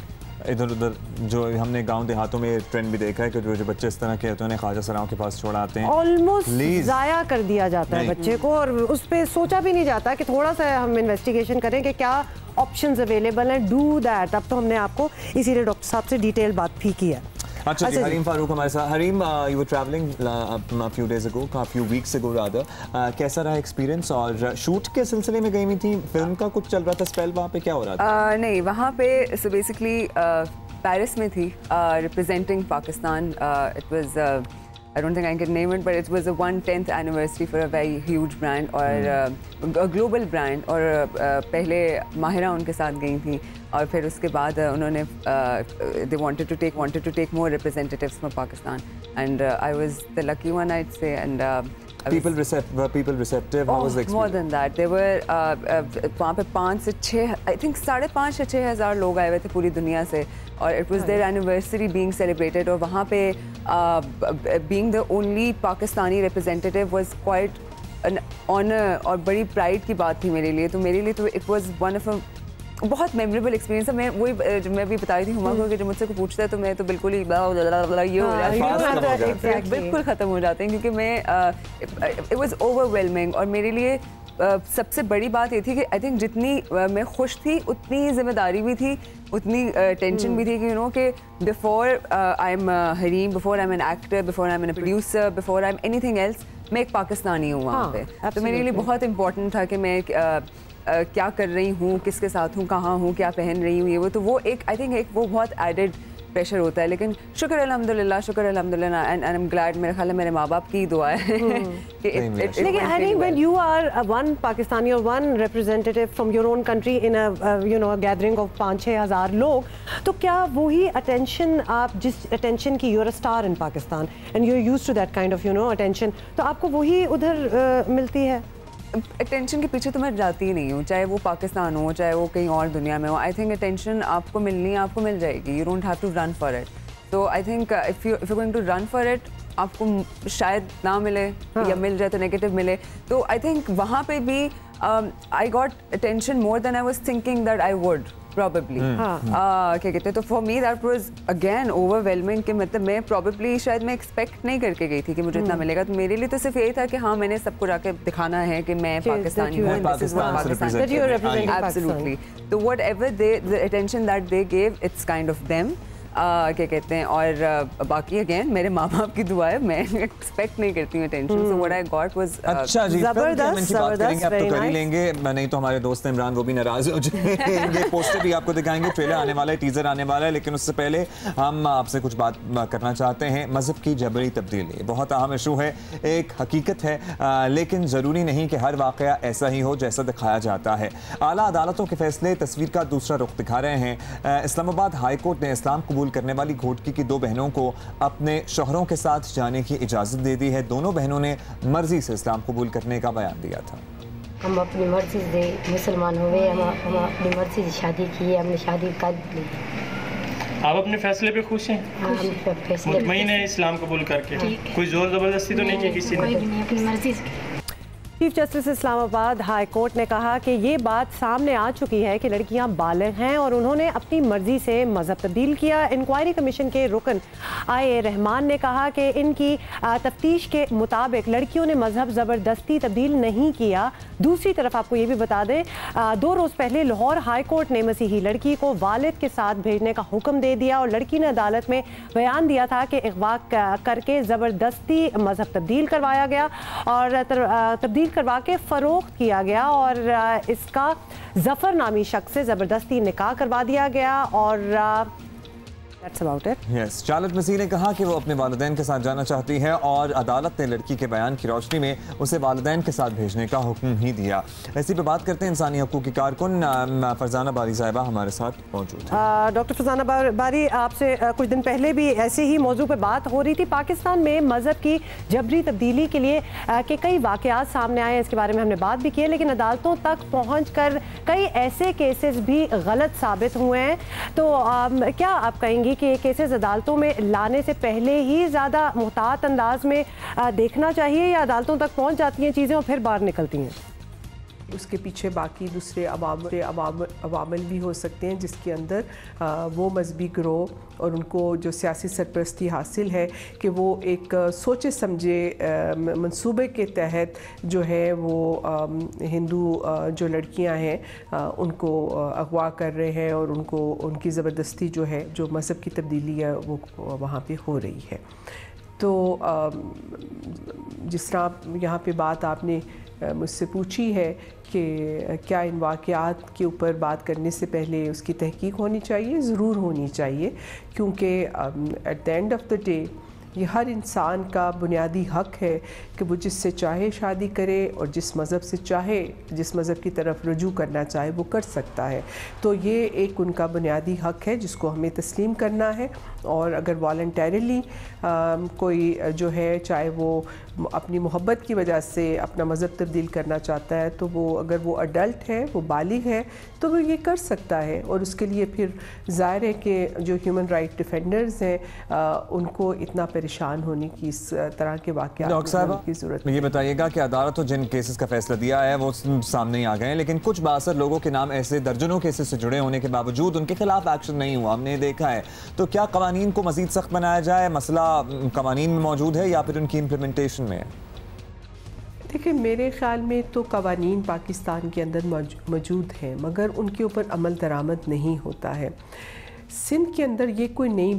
इधर उधर जो हमने गांव देहातों में ट्रेंड भी देखा है कि जो बच्चे इस तरह के होते हैं ख्वाजा सराओं के पास छोड़ आते हैं, ऑलमोस्ट ज़ाया कर दिया जाता है बच्चे को, और उस पर सोचा भी नहीं जाता कि थोड़ा सा हम इन्वेस्टिगेशन करें कि क्या ऑप्शंस अवेलेबल हैं। Do that. अब तो हमने आपको इसीलिए डॉक्टर साहब से डिटेल बात भी की है। अच्छा जी, हरीम फारूक हमारे साथ। Hareem, you were travelling a few days ago, a few weeks ago rather, कैसा रहा एक्सपीरियंस? और शूट के सिलसिले में गई हुई थी, फिल्म का कुछ चल रहा था स्पेल, वहाँ पे क्या हो रहा था? नहीं, वहाँ पे सो बेसिकली पेरिस में थी, representing Pakistan. It was I don't think I can name it, but it was a 110th anniversary for a very huge brand और a global brand। और पहले माहिरा उनके साथ गई थी, और फिर उसके बाद उन्होंने they wanted to take more representatives from Pakistan, and I was the lucky one, I'd say, and were people receptive? How was the experience? More than that, there were वहाँ पे 5 से 6, I think 5,500 से 6,000 लोग आए हुए थे पूरी दुनिया से, और it was their anniversary being celebrated। और वहाँ पे being the only Pakistani representative was quite an honor और बड़ी pride की बात थी मेरे लिए। तो मेरे लिए तो it was one of a बहुत मेमोरेबल एक्सपीरियंस है। मैं भी बता रही थी हुमा को कि जब मुझसे को पूछता है तो मैं तो बिल्कुल ही ये हो जाता है, बिल्कुल ख़त्म हो जाते हैं, क्योंकि मैं इट वाज ओवरवेलमिंग। और मेरे लिए सबसे बड़ी बात ये थी कि आई थिंक जितनी मैं खुश थी उतनी जिम्मेदारी भी थी, उतनी टेंशन भी थी कि यू नो कि before I am Hareem, before I am an actor, before I am an producer, before I am anything else, मैं एक पाकिस्तानी हूँ वहाँ पे। तो मेरे लिए बहुत इंपॉर्टेंट था कि मैं क्या कर रही हूँ, किसके साथ हूँ, कहाँ हूँ, क्या पहन रही हूँ, ये वो। तो वो एक आई थिंक एक वो बहुत एडेड प्रेशर होता है। लेकिन शुक्र अल्हम्दुलिल्लाह एंड आई एम ग्लैड, मेरे ख्याल है मेरे माँ बाप की दुआ है। लेकिन I think when you are one Pakistani और one representative from your own country in a gathering of 5-6 हज़ार लोग, तो क्या वही अटेंशन, आप जिस अटेंशन की, you are a star in Pakistan and you are used to that kind of you know attention, तो आपको वही उधर मिलती है? अटेंशन के पीछे तो मैं जाती ही नहीं हूँ, चाहे वो पाकिस्तान हो, चाहे वो कहीं और दुनिया में हो। आई थिंक अटेंशन आपको मिलनी है, आपको मिल जाएगी। You don't have to run for it. तो I think if you going to run for it, आपको शायद ना मिले या मिल जाए तो नेगेटिव मिले। तो आई थिंक वहाँ पे भी I got attention more than I was thinking that I would. Probably क्या कहते हैं, तो for me that was again overwhelming कि मतलब मैं प्रॉबेबली शायद मैं एक्सपेक्ट नहीं करके गई थी कि मुझे इतना मिलेगा, तो मेरे लिए तो सिर्फ यही था कि हाँ मैंने सबको जाके दिखाना है कि मैं पाकिस्तानी हूँ, एब्सोल्युटली। तो what ever the attention that they gave, it's kind of them, क्या कहते हैं, और बाकी अगेन मेरे माँ बाप की दुआ है, मैं एक्सपेक्ट नहीं करती हूँ attention, so what I got was अच्छा जी, जबरदस्त जबरदस्त, अब तो कर ही लेंगे, नहीं तो हमारे दोस्त इमरान वो भी नाराज हो जाएंगे। पोस्टर भी आपको दिखाएंगे, ट्रेलर आने वाला है, टीजर आने वाला है, लेकिन उससे पहले हम आपसे कुछ बात करना चाहते हैं। मजहब की जबरी तब्दीली बहुत अहम इशू है, एक हकीकत है, लेकिन ज़रूरी नहीं कि हर वाक़या ऐसा ही हो जैसा दिखाया जाता है। आला अदालतों के फैसले तस्वीर का दूसरा रुख दिखा रहे हैं। इस्लामाबाद हाई कोर्ट ने इस्लाम कबूल करने वाली घोटकी की 2 बहनों को अपने शौहरों के साथ जाने की इजाज़त दे दी है। दोनों बहनों ने मर्जी से इस्लाम कबूल करने का बयान दिया था। हम अपनी मर्जी से मुसलमान हो गए, हम अपनी मर्जी से शादी की, हमने शादी कर ली। आप अपने फैसले पे खुश हैं? हाँ, हम फैसले मुतमईन है इस्लाम कबूल करके? कोई जोर जबरदस्ती तो नहीं की किसी ने? कोई भी नहीं, अपनी मर्जी से। Chief justice Islamabad high court ने कहा कि ये बात सामने आ चुकी है कि लड़कियां बालिग हैं और उन्होंने अपनी मर्जी से मजहब तब्दील किया। इंक्वायरी कमीशन के रुकन IA रहमान ने कहा कि इनकी तफ्तीश के मुताबिक लड़कियों ने मजहब ज़बरदस्ती तब्दील नहीं किया। दूसरी तरफ आपको ये भी बता दें, 2 रोज़ पहले लाहौर हाई कोर्ट ने मसीही लड़की को वालिद के साथ भेजने का हुक्म दे दिया और लड़की ने अदालत में बयान दिया था कि अगवा करके ज़बरदस्ती मजहब तब्दील करवाया गया और तब्दील करवा के फ़रोख्त किया गया और इसका जफ़र नामी शख्स से ज़बरदस्ती निकाह करवा दिया गया और That's about it. Yes. चालत मसीह ने कहा कि वो अपने वालिदैन के साथ जाना चाहती है और अदालत ने लड़की के बयान की रोशनी में उसे वालिदैन के साथ भेजने का हुक्म ही दिया। ऐसी पे बात करते हैं इंसानी हकूक़ की कारकुन फरजाना बारी साहिबा हमारे साथ मौजूद है। डॉक्टर फरजाना बारी, आपसे कुछ दिन पहले भी ऐसे ही मौजू पे बात हो रही थी। पाकिस्तान में मजहब की जबरी तब्दीली के लिए के कई वाक़यात सामने आए हैं, इसके बारे में हमने बात भी की है, लेकिन अदालतों तक पहुँच कर कई ऐसे केसेस भी गलत साबित हुए हैं। तो क्या आप कहेंगी कि केसेस अदालतों में लाने से पहले ही ज़्यादा मुहतात अंदाज में देखना चाहिए या अदालतों तक पहुंच जाती हैं चीज़ें और फिर बाहर निकलती हैं? उसके पीछे बाकी दूसरे अवामिल भी हो सकते हैं जिसके अंदर वो मजहबी ग्रोह और उनको जो सियासी सरपरस्ती हासिल है कि वो एक सोचे समझे मंसूबे के तहत जो है वो हिंदू जो लड़कियां हैं उनको अगवा कर रहे हैं और उनको उनकी ज़बरदस्ती जो है जो मज़हब की तब्दीली है वो वहाँ पे हो रही है। तो जिस तरह आप यहाँ पे बात आपने मुझसे पूछी है कि क्या इन वाक़यात के ऊपर बात करने से पहले उसकी तहकीक होनी चाहिए, ज़रूर होनी चाहिए, क्योंकि at the end of the day ये हर इंसान का बुनियादी हक़ है कि वो जिससे चाहे शादी करे और जिस मज़हब से चाहे, जिस मज़हब की तरफ रुजू करना चाहे वो कर सकता है। तो ये एक उनका बुनियादी हक़ है जिसको हमें तस्लीम करना है। और अगर वॉलंटरीली कोई जो है चाहे वो अपनी मोहब्बत की वजह से अपना मज़हब तब्दील करना चाहता है तो वो अगर वो अडल्ट है, वो बालिग है, तो वो ये कर सकता है। और उसके लिए फिर ज़ाहिर है कि जो ह्यूमन राइट डिफेंडर्स हैं उनको इतना परेशान होने की इस तरह के वाक़यात की ज़रूरत ये बताइएगा कि अदालतों जिन केसेस का फैसला दिया है वो सामने ही आ गए हैं, लेकिन कुछ बासर लोगों के नाम ऐसे दर्जनों केसेस से जुड़े होने के बावजूद उनके खिलाफ एक्शन नहीं हुआ, हमने देखा है। तो क्या कवानीन को मज़ीद सख्त बनाया जाए? मसला कवानीन में मौजूद है या फिर उनकी इम्प्लीमेंटेशन में है? देखिए, मेरे ख़्याल में तो कवानीन पाकिस्तान के अंदर मौजूद हैं मगर उनके ऊपर अमल दरामद नहीं होता है। सिंध के अंदर ये कोई नई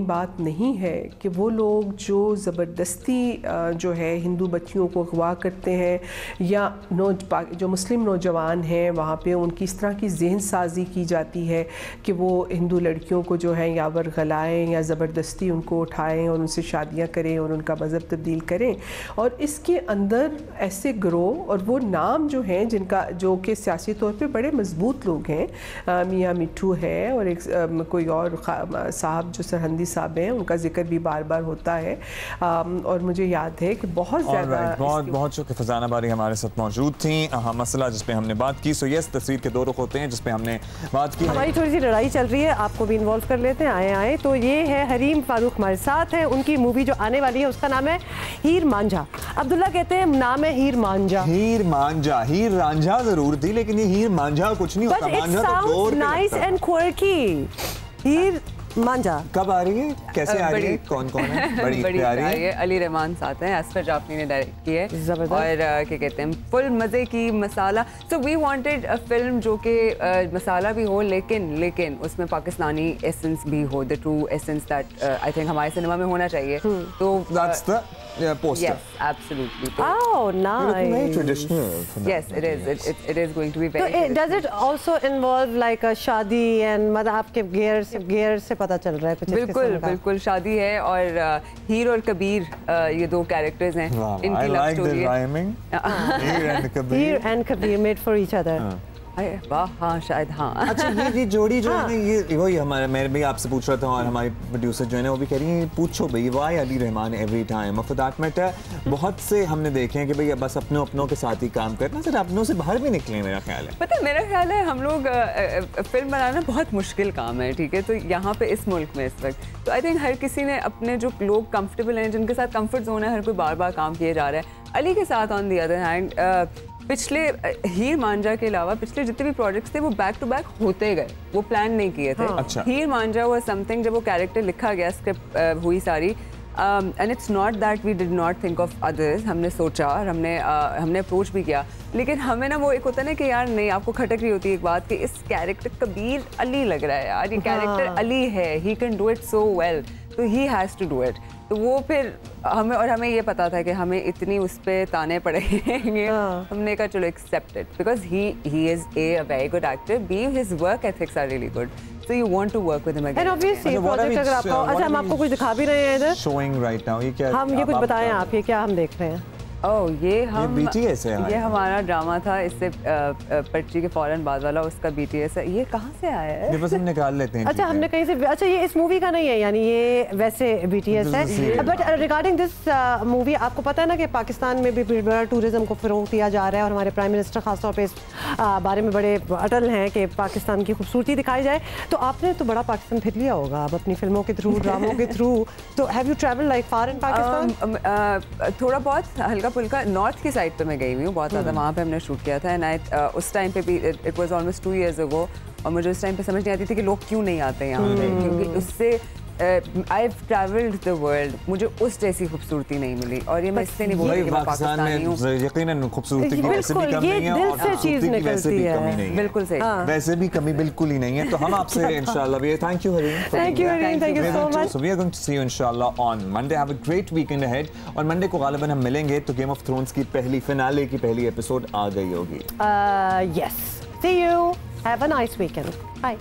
बात नहीं है कि वो लोग जो ज़बरदस्ती जो है हिंदू बच्चियों को अगवा करते हैं या जो मुस्लिम नौजवान हैं वहाँ पे उनकी इस तरह की जहन साजी की जाती है कि वो हिंदू लड़कियों को जो है या वर्गलाएँ या ज़बरदस्ती उनको उठाएं और उनसे शादियाँ करें और उनका मज़हब तब्दील करें। और इसके अंदर ऐसे ग्रोह और वो नाम जो हैं जिनका जो कि सियासी तौर पर बड़े मजबूत लोग हैं, मियाँ मिट्ठू है और एक कोई और साहब जो सरहंदी साहब हैं उनका जिक्र भी बार बार होता है। और मुझे याद है कि बहुत ज़्यादा बहुत शुक्र फजाना बारी हमारे साथ मौजूद थी। मसला जिस पे हमने बात की, सो यस तस्वीर के दो रुख होते हैं जिस पे हमने बात की। हमारी थोड़ी सी लड़ाई चल रही है, आपको भी इन्वॉल्व कर लेते हैं। आए तो ये है हरीम फारूक हमारे साथ है। उनकी मूवी जो आने वाली है उसका नाम है हीर मांझा। अब्दुल्ला कहते हैं नाम है हीर मांझा। हीर मांझा, हीर रांझा जरूर थी लेकिन ये हीर मांझा कुछ नहीं होता। मांझा तो जोर नाइस एंड क्वर्की। हीर मांझा कब आ रही है, कैसे आ रही है, कौन कौन है? बड़ी प्यारी है। अली रहमान साथ हैं, असफर जाफरी ने डायरेक्ट की है और क्या कहते हैं फुल मज़े की masala. So we wanted a film जो कि मसाला भी हो लेकिन उसमें पाकिस्तानी एसेंस भी हो, the true essence that I think हमारे सिनेमा में होना चाहिए। तो that's the poster. Yes, absolutely. Oh, nice. Very traditional. Yes, it is. It is going to be very. So, does it also involve like a शादी and मतलब आपके gear से पता चल रहा है कुछ? बिल्कुल शादी है और हीर और कबीर ये दो कैरेक्टर्स हैं। इनकी लव स्टोरी है। Heer and Kabir made for each other. वाह, हाँ शायद हाँ। अच्छा ये जोड़ी जो है ये वही हमारे, मैं भी आपसे पूछ रहा था और हमारी प्रोड्यूसर जो है ना वो भी कह रही है पूछो भाई why Ali Rehman every time. और फॉर दैट मैटर बहुत से हमने देखे हैं कि भाई बस अपनों के साथ ही काम करना, सिर्फ अपनों से बाहर भी निकले। मेरा ख्याल है, पता है मेरा ख्याल है हम लोग फिल्म बनाना बहुत मुश्किल काम है, ठीक है। तो यहाँ पे इस मुल्क में इस वक्त तो आई थिंक हर किसी ने अपने जो लोग कंफर्टेबल हैं, जिनके साथ कंफर्ट जोन है, हर कोई बार बार काम किए जा रहा है। अली के साथ ऑन दी अदर हैंड पिछले हीर मांझा के अलावा पिछले जितने भी प्रोजेक्ट्स थे वो बैक टू बैक होते गए, वो प्लान नहीं किए थे। अच्छा। हीर मांझा वो समथिंग जब वो कैरेक्टर लिखा गया, स्क्रिप्ट हुई सारी, and it's not that we did not think of others. हमने सोचा और हमने अप्रोच भी किया, लेकिन हमें ना वो एक होता है ना कि यार नहीं, आपको खटक रही होती है एक बात कि इस कैरेक्टर कबीर अली लग रहा है यार, ये कैरेक्टर अली है, he can do it so well, तो he has to do it. तो वो फिर हमें ये पता था कि हमें इतनी उस पर ताने पड़ेंगे। हमने कहा चलो accept it because he is a very good actor, be his work ethics are really good, so you want to work with him again. And obviously project अगर आपको, अच्छा हम आपको कुछ दिखा भी रहे हैं इधर showing right now, ये क्या हम ये कुछ बताएं आप, ये क्या हम देख रहे हैं? ये BTS है, ये हमारा ड्रामा था इससे पर्ची के फौरन बाद वाला, उसका BTS है। ये कहाँ से आया है? ये बस हम निकाल लेते हैं। अच्छा हमने कहीं से, अच्छा ये इस मूवी का नहीं है, यानी ये वैसे BTS है। बट रिगार्डिंग दिस मूवी, आपको पता है ना कि पाकिस्तान में भी बड़ा टूरिज्म को फ़रोग़ दिया जा रहा है और हमारे प्राइम मिनिस्टर खासतौर पे इस बारे में बड़े अटल हैं कि पाकिस्तान की खूबसूरती दिखाई जाए। तो आपने तो बड़ा पाकिस्तान फिर लिया होगा अब अपनी फिल्मों के थ्रू, ड्रामों के थ्रू, तो have you travel like far in Pakistan? थोड़ा बहुत हल्का फुल्का नॉर्थ की साइड पे मैं गई हुई हूँ बहुत ज़्यादा, वहाँ पे हमने शूट किया था। एंड उस टाइम पे भी it was almost 2 years ago, और मुझे उस टाइम पे समझ नहीं आती थी कि लोग क्यों नहीं आते यहाँ पे, क्योंकि उससे I have travelled the world, मुझे उस जैसी खूबसूरती नहीं मिली। और ये मैं इससे नहीं बोल रही कि मैं पाकिस्तानी हूँ, यकीनन खूबसूरती की वैसे भी कमी नहीं है और खूबसूरती की वैसे भी कमी नहीं है, बिल्कुल सही, वैसे भी कमी बिल्कुल ही नहीं है। तो हम आपसे इंशाल्लाह भी, thank you Hareem, thank you so much. So we are going to see you इंशाल्लाह on Monday. Have a great weekend ahead. और मंडे को गालिबन हम मिलेंगे तो गेम ऑफ थ्रोन्स की पहली फिनाले की पहली एपिसोड आ गई होगी। Yes, see you, have a nice weekend, bye.